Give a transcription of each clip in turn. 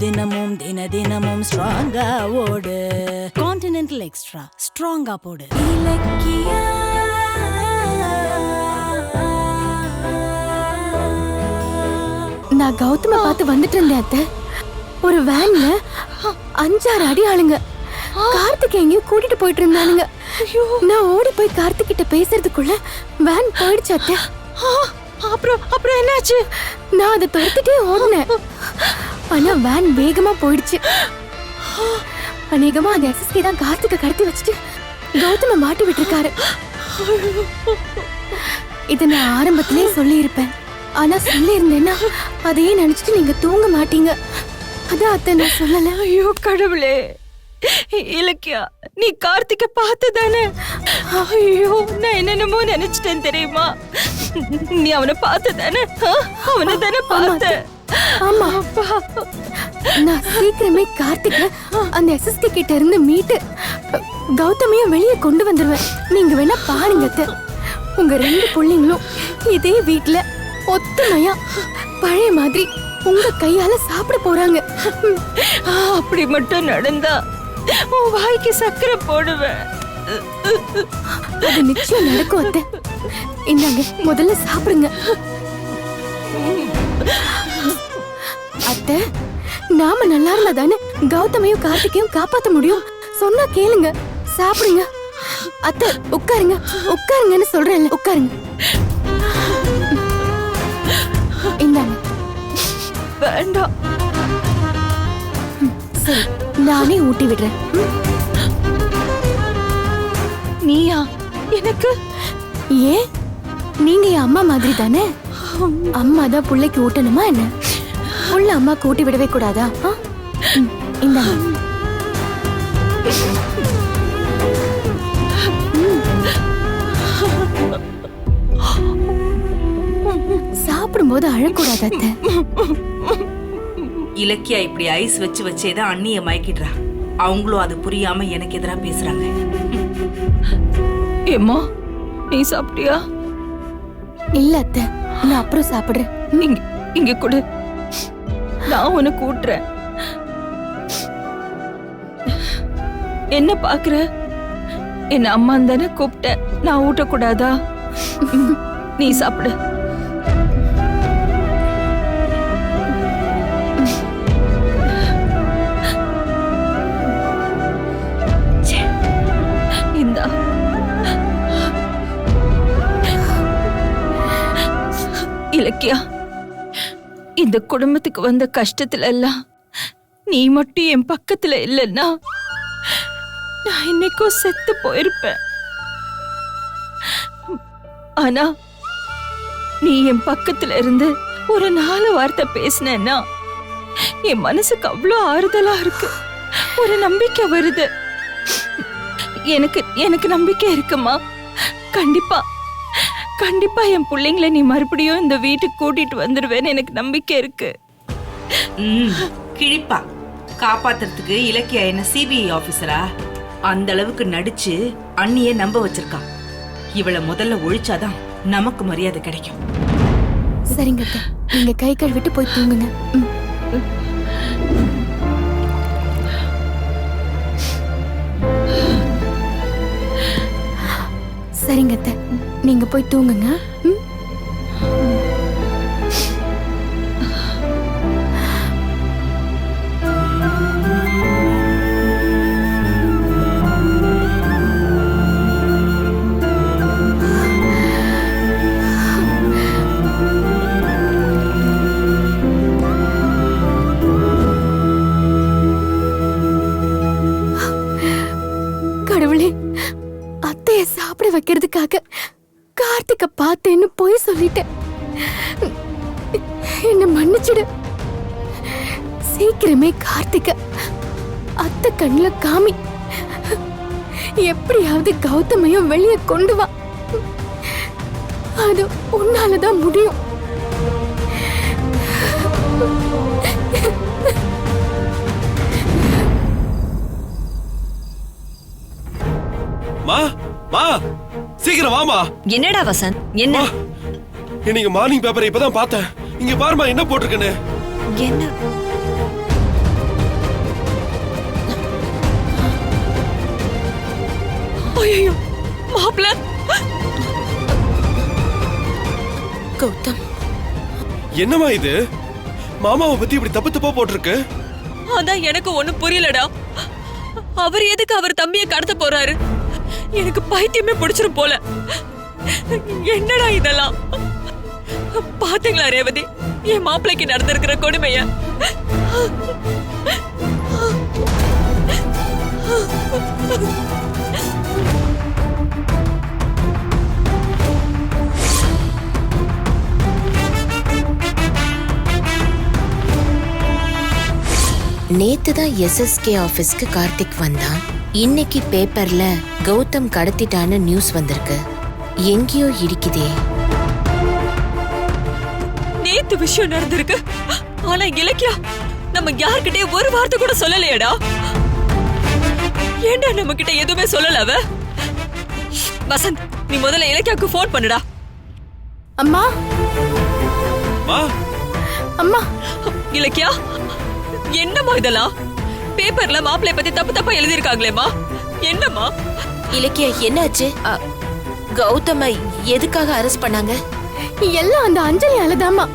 தினமும் தினமும் ஸ்ட்ராங்கா ஓடு. கான்டினென்டல் எக்ஸ்ட்ரா ஸ்ட்ராங்கா போடு. இலக்கியா நான் கௌதம பார்த்து வந்துட்டு இருந்தேன் அத்தை. ஒரு வேன்ல 5-6 அடி ஆளுங்க கார்த்திக் எங்கேயும் கூட்டிட்டு போயிட்டு இருந்தானுங்க. நான் ஓடி போய் கார்த்திக் கிட்ட பேசுறதுக்குள்ள வேன் போயிடுச்சு அத்தை. அப்புறம் என்னாச்சு? நான் அதை துரத்திட்டே ஓடினேன். ஆனா வேன் வேகமா போயிடுச்சு. அநேகமா அந்த எஸ்எஸ்கே தான் கார்த்திகை கடத்தி வச்சுட்டு கௌதம மாட்டி விட்டுருக்காரு. இதை நான் ஆரம்பத்திலே சொல்லி இருப்பேன். ஆனா சொல்லி இருந்தேன்னா அதையே நினைச்சிட்டு நீங்க தூங்க மாட்டீங்க. அதான் அத்தை நான் சொல்லல. ஐயோ கடவுளே, இலக்கியா நீ கார்த்திக பார்த்ததானே? ஐயோ நான் என்னென்னமோ நினைச்சிட்டேன் தெரியுமா? நீ அவனை பார்த்ததானே? அவனை தானே பார்த்த? ஆமா, நான் சீக்கிரமே கார்த்திக அந்த எஸ்எஸ்கே கிட்ட இருந்து மீட்டு கௌதமையும் வெளியே கொண்டு வந்துருவேன். நீங்க வேணா பாருங்க அத்தை. உங்க 2 பிள்ளைங்களும் இதே வீட்டுல ஒத்துமையா பழைய மாதிரி உங்க கையால சாப்பிட போறாங்க. அப்படி மட்டும் நடந்தா உன் வாய்க்கு சக்கரை போடுவேன். அது நிச்சயம் நடக்கும் அத்தை. இந்தாங்க முதல்ல சாப்பிடுங்க. அத்தை, நாம நல்லா இருந்தா தானே கௌதமையும் கார்த்திகையும் காப்பாத்த முடியும். சொன்னா கேளுங்க, சாப்பிடுங்க. அத்தை உட்காருங்க, உட்காருங்கன்னு சொல்றேன். உட்காருங்க. இந்தாங்க. வேண்டாம். சரி, நானே ஊட்டி விடுறேன். நீயா? எனக்கு ஏன்? நீங்க என் அம்மா மாதிரி தானே. அம்மா தான் பிள்ளைக்கு ஊட்டணுமா என்ன? புள்ள அம்மா கூட்டி விடவே கூடாதா? இந்தாங்க. சாப்பிடும்போது அழக்கூடாது அத்தை. இலக்கியா இப்படி ஐஸ் வச்சு வச்சேதான் அண்ணிய மயக்கிடுறா. அவங்களும் அது புரியாம எனக்கு எதிரா பேசுறாங்க. ஏம்மா நீ சாப்பிட்டியா? இல்ல அத்தை, நான் அப்புறம் சாப்பிடுறேன். இங்க கொடு, நான் உனக்கு ஊட்டுறேன். என்ன பாக்குற? என்ன அம்மா தானே கூப்பிட்ட, நான் ஊட்டக்கூடாதா? நீ சாப்பிடு. இந்தா. இலக்கியா, இந்த குடும்பத்துக்கு வந்த கஷ்டத்துல எல்லாம் நீ மட்டும் என் பக்கத்துல இல்லைன்னா நான் இன்னைக்கோ செத்து போயிருப்பேன். ஆனா நீ என் பக்கத்துல இருந்து ஒரு 4 வார்த்தை பேசினேன்னா என் மனசுக்கு அவ்வளோ ஆறுதலா இருக்கு. ஒரு நம்பிக்கை வருது. எனக்கு நம்பிக்கை இருக்குமா? கண்டிப்பா கண்டிப்பா என் பிள்ளைங்களை நீ மறுபடியும் இந்த வீட்டுக்கு கூட்டிட்டு வந்துடுவேன்னு எனக்கு நம்பிக்கை இருக்கு. கிழிப்பா காப்பாத்துறதுக்கு இலக்கியா என்ன சிபிஐ ஆபீசரா? அந்த அளவுக்கு நடிச்சு அண்ணிய நம்ப வச்சிருக்கான். இவளை முதல்ல ஒழிச்சாதான் நமக்கு மரியாதை கிடைக்கும். சரிங்க அத்தை, நீங்க கை கழுவிட்டு போய் தூங்குங்க. சரிங்க அத்தை, நீங்க போய் தூங்குங்க. கடவுளே, அத்தைய சாப்பிட வைக்கிறதுக்காக கார்த்திக பார்த்தேன்னு போய் சொல்லிட்டேன். என்ன மன்னிச்சிடு. சீக்கிரமே கார்த்திக அத்தை கண்ணுல காமி. எப்படியாவது கௌதமையும் வெளியே கொண்டு வா. அது உன்னாலதான் முடியும். மா மா சீக்கிரம் வாமா. என்னடா வசந்த், என்ன? இன்னைக்கு மார்னிங் பேப்பர் இப்பதான் பார்த்தேன். இங்க பாருமா என்ன போட்டிருக்கேன்னு. என்ன? என்னம்மா இது? மாமாவை பத்தி இப்படி தப்பு தப்பா போட்டிருக்கு. அதான் எனக்கு ஒண்ணும் புரியலடா. அவர் எதுக்கு அவர் தம்பியை கடத்த போறாரு? எனக்கு பைத்தியமே பிடிச்சிரும் போல. என்னடா இதெல்லாம்? பாத்தீங்களா ரேவதி, என் மாப்பிள்ளைக்கு நடந்திருக்கிற கொடுமைய? நேத்து தான் எஸ்எஸ்கே ஆபீஸ்க்கு கார்த்திக் வந்தான். இன்னைக்கு பேப்பர்ல கௌதம் கடத்திட்டான்னு நியூஸ் வந்திருக்கு. எங்கேயோ இடிக்குதே. நேத்து விஷயம் நடந்திருக்கு, ஆனா இலக்கியா நம்ம யார்கிட்டயும் ஒரு வார்த்தை கூட சொல்லலையடா. ஏண்டா நம்ம கிட்ட எதுவுமே சொல்லல அவ? வசந்த், நீ முதல்ல இலக்கியாவுக்கு போன் பண்ணுடா. அம்மா மா, அம்மா இலக்கியா, என்னம்மா இதெல்லாம்? பேப்பர்ல மாப்பிள்ளை பத்தி தப்பு தப்பா எழுதிருக்காங்களேம்மா, என்னம்மா? இலக்கியா, என்னாச்சு? கௌதம எதுக்காக அரெஸ்ட் பண்ணாங்க? எல்லாம் அந்த அஞ்சலி அழுதாமா.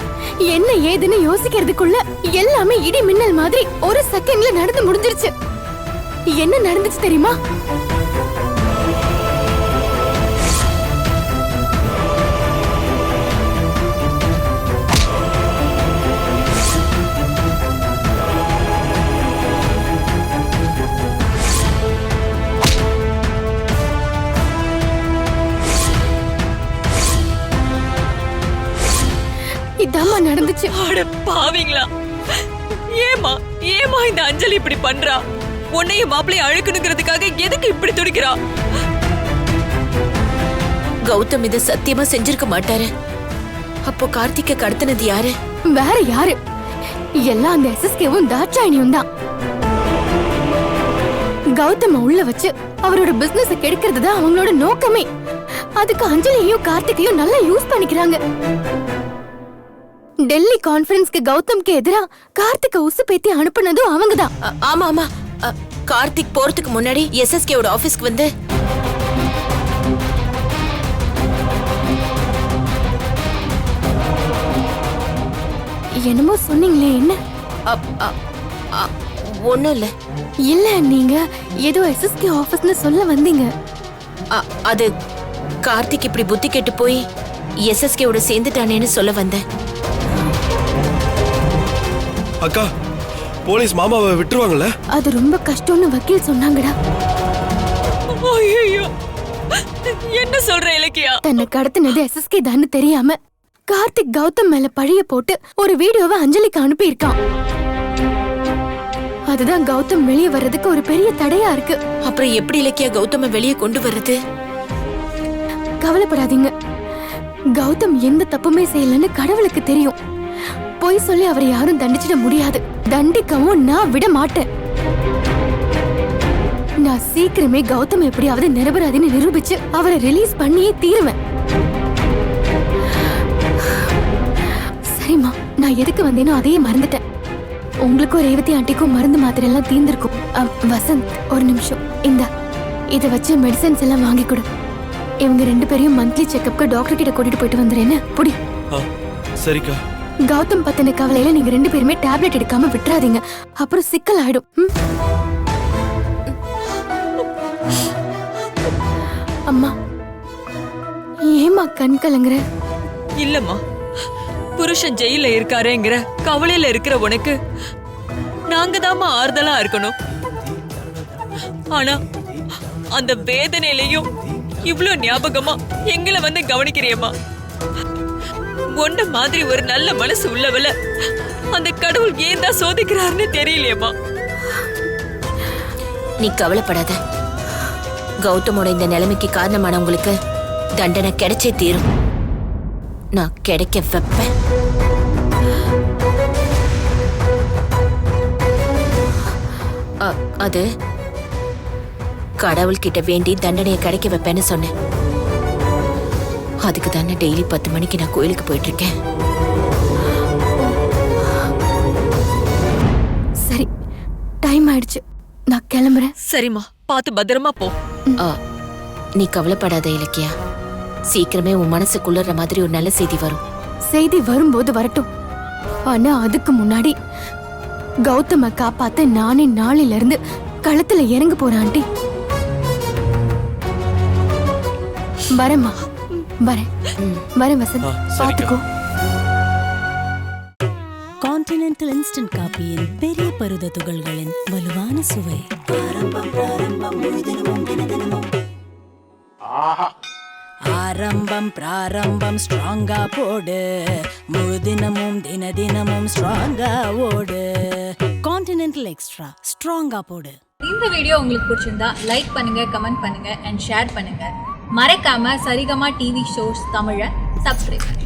என்ன ஏதுன்னு யோசிக்கிறதுக்குள்ள எல்லாமே இடி மின்னல் மாதிரி ஒரு செகண்ட்ல நடந்து முடிஞ்சிருச்சு. என்ன நடந்துச்சு தெரியுமா? இதாம்மா நடந்துச்சு. அட பாவீங்களா, ஏமா ஏமா இந்த அஞ்சலி இப்படி பண்றா? உன்னையும் மாப்பிள்ளைய அழுக்கணுங்கிறதுக்காக எதுக்கு இப்படி துடிக்கிறா? கௌதம் இத சத்தியமா செஞ்சிருக்க மாட்டாரு. அப்போ கார்த்திக்க கடத்தினது யாரு? வேற யாரு? எல்லாம் அந்த எஸ்எஸ்கேவும் தாட்சாயணியும் தான். கௌதம உள்ள வச்சு அவரோட பிசினஸ் கெடுக்கிறது தான் அவங்களோட நோக்கமே. அதுக்கு அஞ்சலியையும் கார்த்திகையும் நல்லா யூஸ் பண்ணிக்கிறாங்க. டெல்லி கான்ஃபரன்ஸ்க்கு கௌதம்க்கு எதிரா கார்த்திகை உசு பேத்தி அனுப்புனதும் அவங்கதான். ஆமா ஆமா, கார்த்திக் போறதுக்கு முன்னாடி எஸ்எஸ்கேவோட ஆபீஸ்க்கு வந்து என்னமோ சொன்னீங்களே, என்ன? ஒண்ணும் இல்ல. இல்ல, நீங்க ஏதோ எஸ்எஸ்கே ஆபீஸ்னு சொல்ல வந்தீங்க. அது கார்த்திக் இப்படி புத்தி கெட்டு போய் எஸ்எஸ்கேவோட சேர்ந்துட்டானேன்னு சொல்ல வந்தேன். அக்கா, போலீஸ் மாமாவை விட்டுருவாங்கல்ல? அது ரொம்ப கஷ்டம்னு வக்கீல் சொன்னாங்கடா. ஐயோ, என்ன சொல்ற இலக்கியா? தன்னை கடத்தினது எஸ்எஸ்கே தான் தெரியாம கார்த்திக் கௌதம் மேல பழிய போட்டு ஒரு வீடியோவை அஞ்சலிக்கு அனுப்பி இருக்கான். அதுதான் கௌதம் வெளியே வர்றதுக்கு ஒரு பெரிய தடையா இருக்கு. அப்புறம் எப்படி இலக்கியா கௌதம வெளியே கொண்டு வர்றது? கவலைப்படாதீங்க, கௌதம் எந்த தப்புமே செய்யலன்னு கடவுளுக்கு தெரியும். பொய் சொல்லி அவரை யாரும் தண்டிச்சிட முடியாது. தண்டிக்கவும் நான் விட மாட்டேன். நான் சீக்கிரமே கௌதம் எப்படியாவது நிரபராதின்னு நிரூபிச்சு அவரை ரிலீஸ் பண்ணியே தீருவேன். சரிம்மா, நான் எதுக்கு வந்தேனோ அதையே மறந்துட்டேன். உங்களுக்கும் ரேவதி ஆண்டிக்கும் மருந்து மாத்திரை எல்லாம் தீர்ந்திருக்கும். வசந்த், ஒரு நிமிஷம். இத வச்சு மெடிசன்ஸ் எல்லாம் வாங்கி கொடு. இவங்க 2 பேரையும் மந்த்லி செக்கப்க்கு டாக்டர் கிட்ட கூட்டிட்டு போயிட்டு வந்துறேன்னு. புடி. சரிக்கா. கௌதம் பத்தின கவலையில நீங்க 2 பேருமே டேப்லெட் எடுக்காம விட்டுறாதீங்க. அப்புறம் சிக்கல் ஆயிடும். அம்மா, ஏமா கண் கலங்குற? இல்லம்மா, புருஷன் ஜெயில இருக்காருங்கிற கவலையில இருக்கிற உனக்கு நாங்க தாமா ஆறுதலா இருக்கணும். ஆனா அந்த வேதனையிலையும் இவ்ளோ ஞாபகமா எங்களை வந்து கவனிக்கிறியம்மா. ஒன்ன மாதிரி ஒரு நல்ல மனசு உள்ளவள அந்த கடவுள் ஏன் தான் சோதிக்கிறாருன்னு தெரியலையம்மா. நீ கவலைப்படாத. கௌதமோட இந்த நிலைமைக்கு காரணமானவங்களுக்கு தண்டனை கிடைச்சே தீரும். நான் கிடைக்க வைப்பேன். அது கடவுள்கிட்ட வேண்டி தண்டனையை கிடைக்க வைப்பேன்னு சொன்னேன். அதுக்கு தானே டெய்லி 10 மணிக்கு நான் கோயிலுக்கு போயிட்டு இருக்கேன். சரி, டைம் ஆயிடுச்சு, நான் கிளம்புறேன். சரிம்மா, பார்த்து பத்திரமா போ. நீ கவலைப்படாத இலக்கியா. சீக்கிரமே உன் மனசு குளிர்ற மாதிரி ஒரு நல்ல செய்தி வரும். செய்தி வரும்போது வரட்டும். ஆனா அதுக்கு முன்னாடி கௌதம காப்பாத்த நானே நாளையில இருந்து களத்துல இறங்க போறேன் ஆண்டி. வரேம்மா, வரேன் வசந்த், பாத்துக்கோ. கான்டினென்டல் இன்ஸ்டன்ட் காபியின் பெரிய பருத துகள்களின் வலுவான சுவை. ஆரம்பம் பிராரம்பம் ஸ்ட்ராங்கா போடு, முழு தினமும் தினமும் ஸ்ட்ராங்கா ஓடு. கான்டினென்டல் எக்ஸ்ட்ரா ஸ்ட்ராங்கா போடு. இந்த வீடியோ உங்களுக்கு பிடிச்சிருந்தா லைக் பண்ணுங்க, கமெண்ட் பண்ணுங்க அண்ட் ஷேர் பண்ணுங்க. மறக்காம சரிகமா டிவி ஷோஸ் தமிழை சப்ஸ்கிரைப் பண்ணுங்க.